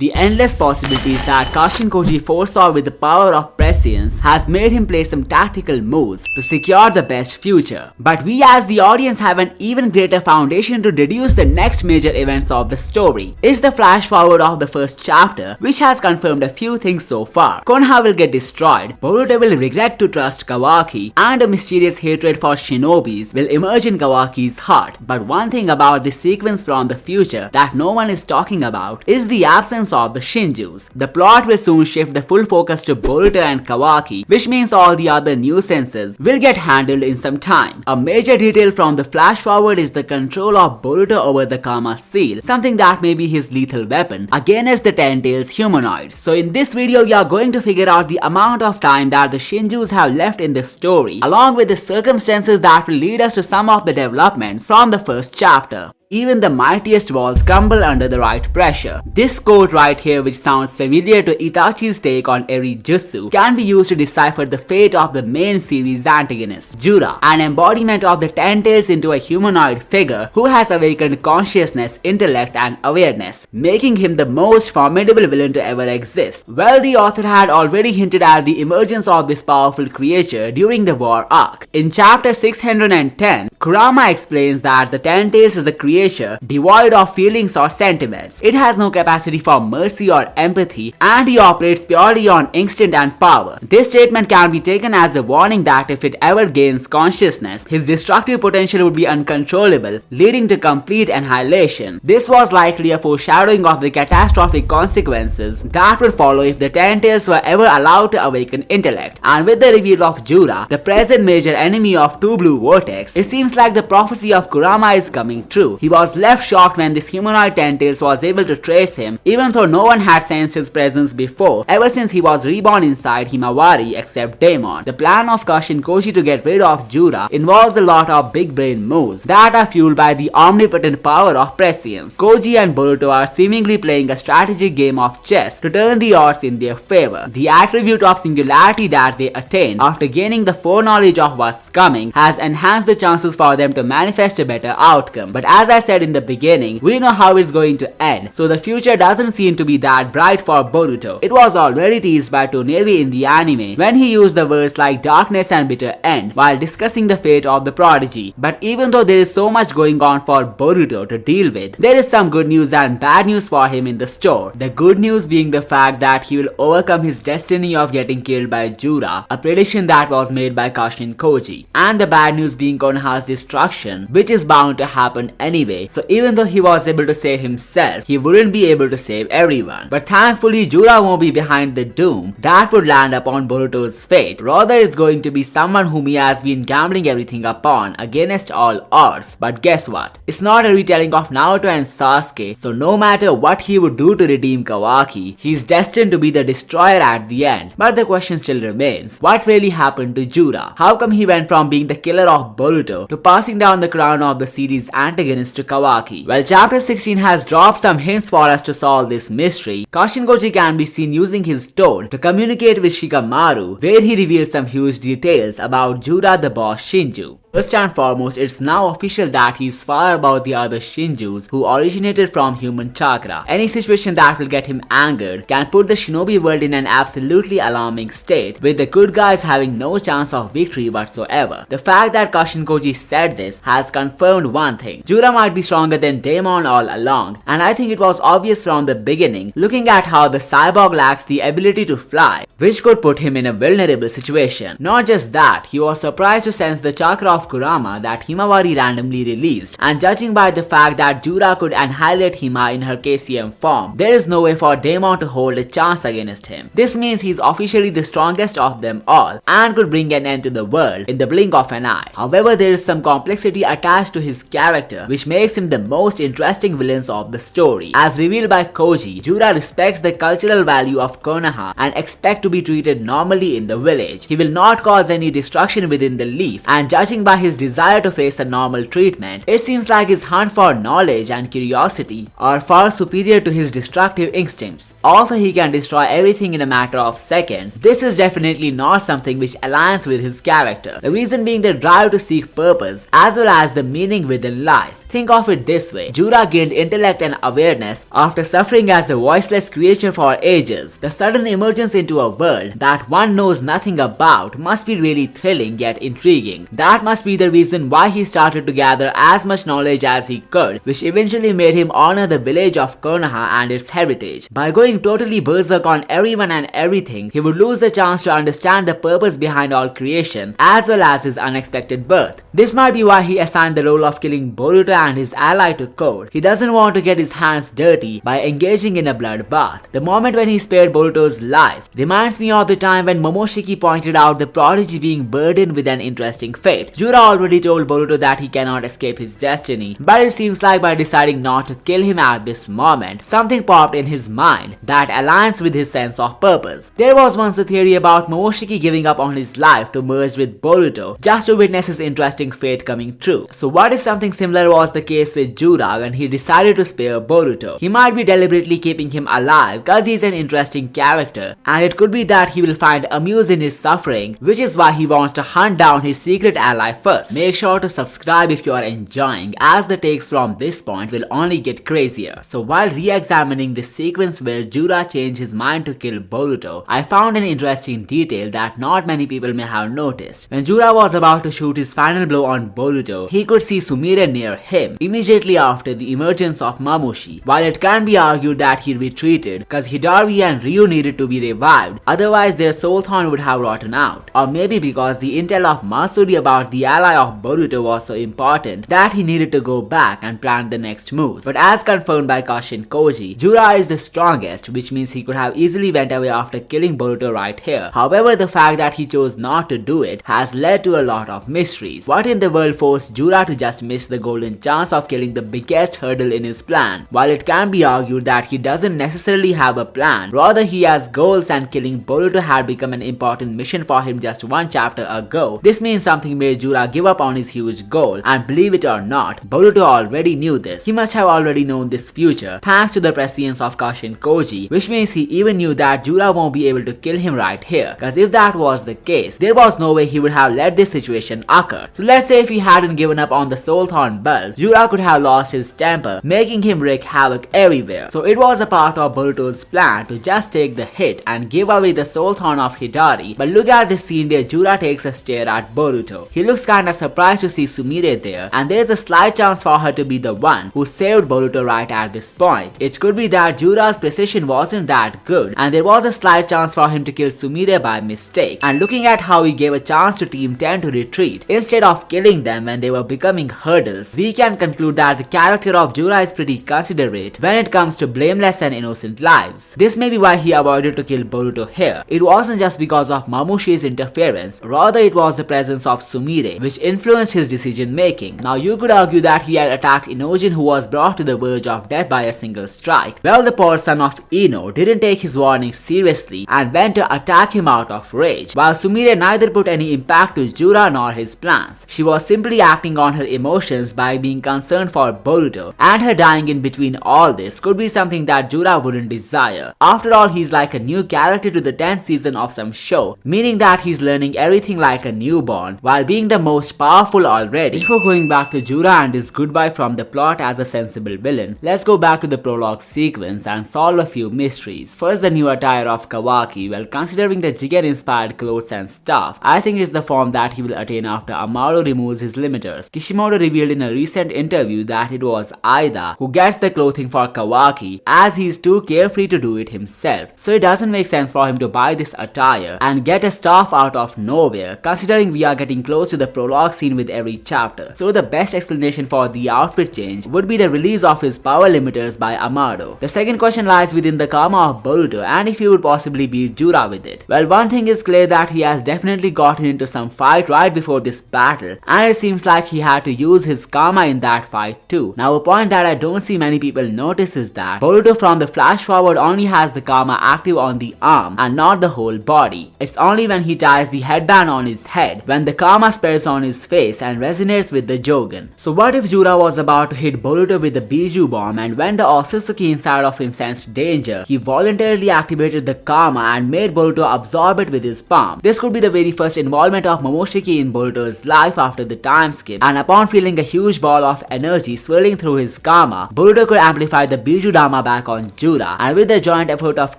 The endless possibilities that Kashin Koji foresaw with the power of prescience has made him play some tactical moves to secure the best future. But we as the audience have an even greater foundation to deduce the next major events of the story. It's the flash forward of the first chapter, which has confirmed a few things so far. Konoha will get destroyed, Boruto will regret to trust Kawaki, and a mysterious hatred for Shinobis will emerge in Kawaki's heart. But one thing about this sequence from the future that no one is talking about is the absence of the Shinjus. The plot will soon shift the full focus to Boruto and Kawaki, which means all the other nuisances will get handled in some time. A major detail from the flash forward is the control of Boruto over the Karma seal, something that may be his lethal weapon against the Ten Tails humanoids. So in this video we are going to figure out the amount of time that the Shinjus have left in the story, along with the circumstances that will lead us to some of the developments from the first chapter. Even the mightiest walls crumble under the right pressure. This quote right here, which sounds familiar to Itachi's take on Eri Jutsu, can be used to decipher the fate of the main series antagonist, Jura, an embodiment of the Ten Tails into a humanoid figure who has awakened consciousness, intellect and awareness, making him the most formidable villain to ever exist. Well, the author had already hinted at the emergence of this powerful creature during the war arc. In chapter 610, Kurama explains that the Ten Tails is a creature devoid of feelings or sentiments. It has no capacity for mercy or empathy, and he operates purely on instinct and power. This statement can be taken as a warning that if it ever gains consciousness, his destructive potential would be uncontrollable, leading to complete annihilation. This was likely a foreshadowing of the catastrophic consequences that would follow if the Ten Tails were ever allowed to awaken intellect. And with the reveal of Jura, the present major enemy of Two Blue Vortex, it seems like the prophecy of Kurama is coming true. He was left shocked when this humanoid Ten Tails was able to trace him, even though no one had sensed his presence before, ever since he was reborn inside Himawari except Daemon. The plan of Kashin Koji to get rid of Jura involves a lot of big brain moves that are fueled by the omnipotent power of prescience. Koji and Boruto are seemingly playing a strategic game of chess to turn the odds in their favor. The attribute of singularity that they attain after gaining the foreknowledge of what's coming has enhanced the chances for them to manifest a better outcome. But as I said in the beginning, we know how it's going to end, so the future doesn't seem to be that bright for Boruto. It was already teased by Tonevi in the anime when he used the words like darkness and bitter end while discussing the fate of the prodigy. But even though there is so much going on for Boruto to deal with, there is some good news and bad news for him in the store. The good news being the fact that he will overcome his destiny of getting killed by Jura, a prediction that was made by Kashin Koji, and the bad news being Konoha's destruction, which is bound to happen anyway. So even though he was able to save himself, he wouldn't be able to save everyone. But thankfully Jura won't be behind the doom that would land upon Boruto's fate. Rather, it's going to be someone whom he has been gambling everything upon against all odds. But guess what? It's not a retelling of Naruto and Sasuke, so no matter what he would do to redeem Kawaki, he's destined to be the destroyer at the end. But the question still remains, what really happened to Jura? How come he went from being the killer of Boruto to passing down the crown of the series antagonist to Kawaki? Well, chapter 16 has dropped some hints for us to solve this mystery. Kashin Koji can be seen using his toad to communicate with Shikamaru, where he reveals some huge details about Jura the boss Shinju. First and foremost, it's now official that he's far above the other Shinjus who originated from human chakra. Any situation that will get him angered can put the shinobi world in an absolutely alarming state, with the good guys having no chance of victory whatsoever. The fact that Kashin Koji said this has confirmed one thing: Jura might be stronger than Daemon all along, and I think it was obvious from the beginning, looking at how the cyborg lacks the ability to fly, which could put him in a vulnerable situation. Not just that, he was surprised to sense the chakra of Kurama that Himawari randomly released, and judging by the fact that Jura could annihilate Hima in her KCM form, there is no way for Daemon to hold a chance against him. This means he's officially the strongest of them all and could bring an end to the world in the blink of an eye. However, there is some complexity attached to his character which makes him the most interesting villains of the story. As revealed by Koji, Jura respects the cultural value of Konoha and expects to be treated normally in the village. He will not cause any destruction within the leaf, and judging by his desire to face a normal treatment, it seems like his hunt for knowledge and curiosity are far superior to his destructive instincts. Also, he can destroy everything in a matter of seconds. This is definitely not something which aligns with his character. The reason being the drive to seek purpose as well as the meaning within life. Think of it this way. Jura gained intellect and awareness after suffering as a voiceless creature for ages. The sudden emergence into a world that one knows nothing about must be really thrilling yet intriguing. That must be the reason why he started to gather as much knowledge as he could, which eventually made him honor the village of Konoha and its heritage. By going totally berserk on everyone and everything, he would lose the chance to understand the purpose behind all creation, as well as his unexpected birth. This might be why he assigned the role of killing Boruto and his ally to Code. He doesn't want to get his hands dirty by engaging in a bloodbath. The moment when he spared Boruto's life reminds me of the time when Momoshiki pointed out the prodigy being burdened with an interesting fate. Jura already told Boruto that he cannot escape his destiny, but it seems like by deciding not to kill him at this moment, something popped in his mind that aligns with his sense of purpose. There was once a theory about Momoshiki giving up on his life to merge with Boruto just to witness his interesting fate coming true. So what if something similar was the case with Jura when he decided to spare Boruto? He might be deliberately keeping him alive cause he's an interesting character, and it could be that he will find amuse in his suffering, which is why he wants to hunt down his secret ally first. Make sure to subscribe if you are enjoying, as the takes from this point will only get crazier. So while re-examining this sequence where Jura changed his mind to kill Boruto, I found an interesting detail that not many people may have noticed. When Jura was about to shoot his final blow on Boruto, he could see Sumire near him immediately after the emergence of Mamushi. While it can be argued that he retreated cause Hidari and Ryu needed to be revived, otherwise their soul thorn would have rotten out. Or maybe because the intel of Matsuri about the ally of Boruto was so important that he needed to go back and plan the next moves. But as confirmed by Kashin Koji, Jura is the strongest, which means he could have easily went away after killing Boruto right here. However, the fact that he chose not to do it has led to a lot of mysteries. What in the world forced Jura to just miss the golden chance of killing the biggest hurdle in his plan? While it can be argued that he doesn't necessarily have a plan, rather he has goals, and killing Boruto had become an important mission for him just one chapter ago. This means something made Jura give up on his huge goal, and believe it or not, Boruto already knew this. He must have already known this future thanks to the prescience of Kashin Koji, which means he even knew that Jura won't be able to kill him right here, cause if that was the case, there was no way he would have let this situation occur. So let's say if he hadn't given up on the soul thorn bulb, Jura could have lost his temper, making him wreak havoc everywhere. So it was a part of Boruto's plan to just take the hit and give away the soul thorn of Hidari. But look at this scene where Jura takes a stare at Boruto. He looks kinda surprised to see Sumire there, and there's a slight chance for her to be the one who saved Boruto right at this point. It could be that Jura's precision wasn't that good, and there was a slight chance for him to kill Sumire by mistake. And looking at how he gave a chance to Team 10 to retreat instead of killing them when they were becoming hurdles, we can conclude that the character of Jura is pretty considerate when it comes to blameless and innocent lives. This may be why he avoided to kill Boruto here. It wasn't just because of Mamushi's interference, rather it was the presence of Sumire which influenced his decision making. Now you could argue that he had attacked Inojin, who was brought to the verge of death by a single strike. Well, the poor son of Ino didn't take his warning seriously and went to attack him out of rage, while Sumire neither put any impact to Jura nor his plans. She was simply acting on her emotions by being concerned for Boruto, and her dying in between all this could be something that Jura wouldn't desire. After all, he's like a new character to the 10th season of some show, meaning that he's learning everything like a newborn while being the most powerful already. Before going back to Jura and his goodbye from the plot as a sensible villain, let's go back to the prologue sequence and solve a few mysteries. First, the new attire of Kawaki. Well, considering the Jigen inspired clothes and stuff, I think it's the form that he will attain after Amaro removes his limiters. Kishimoto revealed in a recent interview that it was Aida who gets the clothing for Kawaki, as he's too carefree to do it himself. So it doesn't make sense for him to buy this attire and get a staff out of nowhere, considering we are getting close to the prologue scene with every chapter. So the best explanation for the outfit change would be the release of his power limiters by Amado. The second question lies within the karma of Boruto, and if he would possibly beat Jura with it. Well, one thing is clear, that he has definitely gotten into some fight right before this battle, and it seems like he had to use his karma in that fight too. Now, a point that I don't see many people notice is that Boruto from the flash forward only has the karma active on the arm and not the whole body. It's only when he ties the headband on his head when the karma spreads on his face and resonates with the Jogan. So what if Jura was about to hit Boruto with the Biju bomb, and when the Otsutsuki inside of him sensed danger, he voluntarily activated the karma and made Boruto absorb it with his palm. This could be the very first involvement of Momoshiki in Boruto's life after the time skip, and upon feeling a huge ball ball of energy swirling through his Kama, Boruto could amplify the Biju Dama back on Jura, and with the joint effort of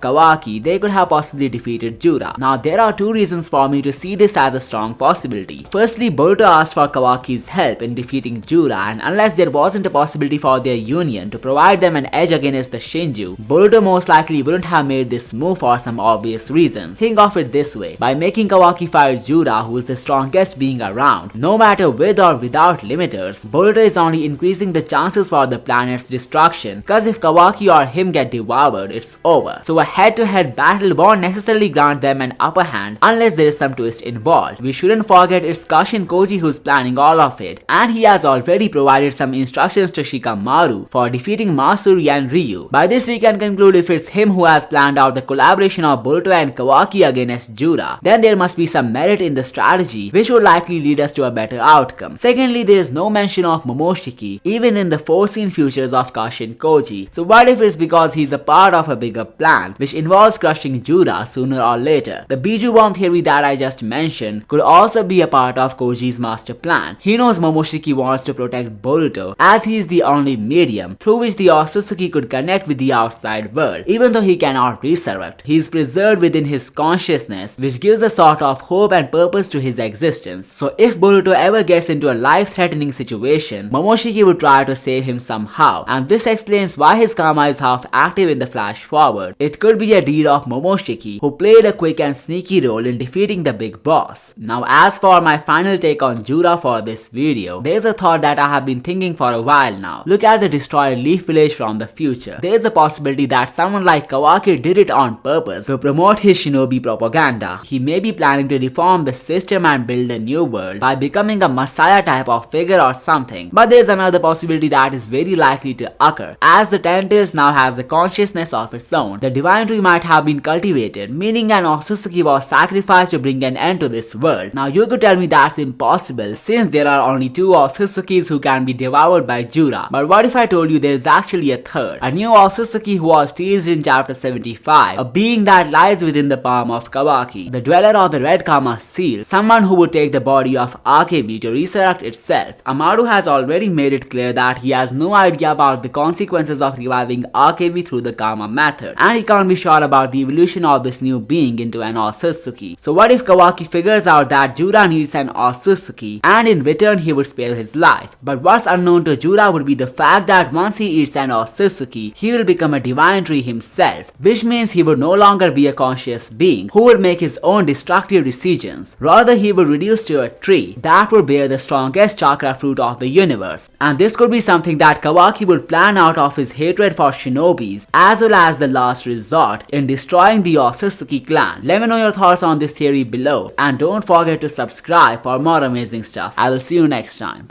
Kawaki, they could have possibly defeated Jura. Now there are two reasons for me to see this as a strong possibility. Firstly, Boruto asked for Kawaki's help in defeating Jura, and unless there wasn't a possibility for their union to provide them an edge against the Shinju, Boruto most likely wouldn't have made this move for some obvious reasons. Think of it this way: by making Kawaki fight Jura, who is the strongest being around, no matter with or without limiters, Boruto is only increasing the chances for the planet's destruction, cause if Kawaki or him get devoured, it's over. So a head-to-head battle won't necessarily grant them an upper hand unless there is some twist involved. We shouldn't forget it's Kashin Koji who's planning all of it, and he has already provided some instructions to Shikamaru for defeating Masuri and Ryu. By this we can conclude if it's him who has planned out the collaboration of Boruto and Kawaki against Jura, then there must be some merit in the strategy which would likely lead us to a better outcome. Secondly, there is no mention of Momoshiki even in the foreseen futures of Kashin Koji. So what if it's because he's a part of a bigger plan which involves crushing Jura sooner or later? The Biju bomb theory that I just mentioned could also be a part of Koji's master plan. He knows Momoshiki wants to protect Boruto as he is the only medium through which the Otsutsuki could connect with the outside world. Even though he cannot resurrect, he is preserved within his consciousness, which gives a sort of hope and purpose to his existence. So if Boruto ever gets into a life-threatening situation, Momoshiki would try to save him somehow, and this explains why his Kama is half active in the flash forward. It could be a deed of Momoshiki, who played a quick and sneaky role in defeating the big boss. Now as for my final take on Jura for this video, there's a thought that I have been thinking for a while now. Look at the destroyed Leaf Village from the future. There's a possibility that someone like Kawaki did it on purpose to promote his shinobi propaganda. He may be planning to reform the system and build a new world by becoming a messiah type of figure or something. But there's another possibility that is very likely to occur. As the Tentis now has a consciousness of its own, the divine tree might have been cultivated, meaning an Otsutsuki was sacrificed to bring an end to this world. Now you could tell me that's impossible since there are only two Otsutsukis who can be devoured by Jura. But what if I told you there is actually a third, a new Otsutsuki who was teased in chapter 75, a being that lies within the palm of Kawaki, the dweller of the Red Kama seal, someone who would take the body of AKB to resurrect itself. Amaru has already made it clear that he has no idea about the consequences of reviving AKB through the Kama method, and he can't be sure about the evolution of this new being into an Otsutsuki. So what if Kawaki figures out that Jura needs an Otsutsuki, and in return he would spare his life? But what's unknown to Jura would be the fact that once he eats an Otsutsuki, he will become a divine tree himself, which means he would no longer be a conscious being who would make his own destructive decisions. Rather, he would reduce to a tree that would bear the strongest chakra fruit of the universe. And this could be something that Kawaki would plan out of his hatred for Shinobis, as well as the last resort in destroying the Otsutsuki clan. Let me know your thoughts on this theory below, and don't forget to subscribe for more amazing stuff. I will see you next time.